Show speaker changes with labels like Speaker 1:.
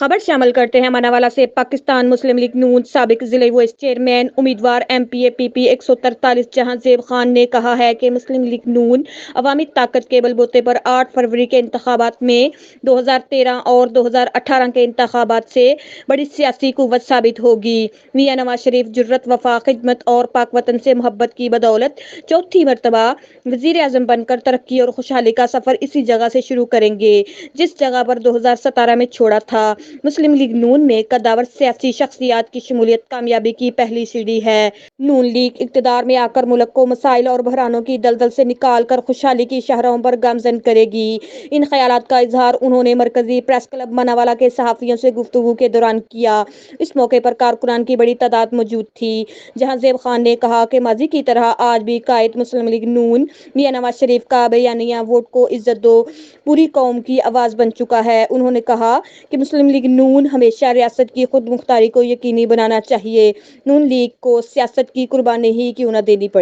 Speaker 1: खबर शामिल करते हैं मनावाला से। पाकिस्तान मुस्लिम लीग नून साबिक जिले वाइस चेयरमैन उम्मीदवार MPAPP 143 जहांजेब खान ने कहा है कि मुस्लिम लीग नून अवामी ताकत के बलबूते पर 8 फरवरी के इंतखाबात में 2013 और 2018 के इंतखाबात से बड़ी सियासी कुव्वत साबित होगी। मियां नवाज शरीफ जुर्रत, वफा, खिदमत और पाक वतन से मोहब्बत की बदौलत चौथी मरतबा वजीर आजम बनकर तरक्की और खुशहाली का सफर इसी जगह से शुरू करेंगे जिस जगह पर 2017 में छोड़ा था। मुस्लिम लीग नून में कद्दावर सियासी शख्सियत की शमूलियत कामयाबी की पहली सीढ़ी है। नून लीग इक़्तिदार में आकर मुल्क को मसाइल और बहरानों की दलदल से निकाल कर खुशहाली की शाहराहों पर गामजन करेगी। इन ख्यालात का इजहार उन्होंने मरकजी प्रेस क्लब मनावाला के सहाफियों से गुफ्तगू के दौरान किया। इस मौके पर कारकुनान की बड़ी तादाद मौजूद थी। जहांजेब खान ने कहा कि माजी की तरह आज भी कायद मुस्लिम लीग नून मियां नवाज शरीफ का बयानिया वोट को इज्जत दो पूरी कौम की आवाज बन चुका है। उन्होंने कहा कि मुस्लिम लीग नून हमेशा रियासत की खुद मुख्तारी को यकीनी बनाना चाहिए। नून लीग को सियासत की कुर्बानी ही क्यों न देनी पड़े।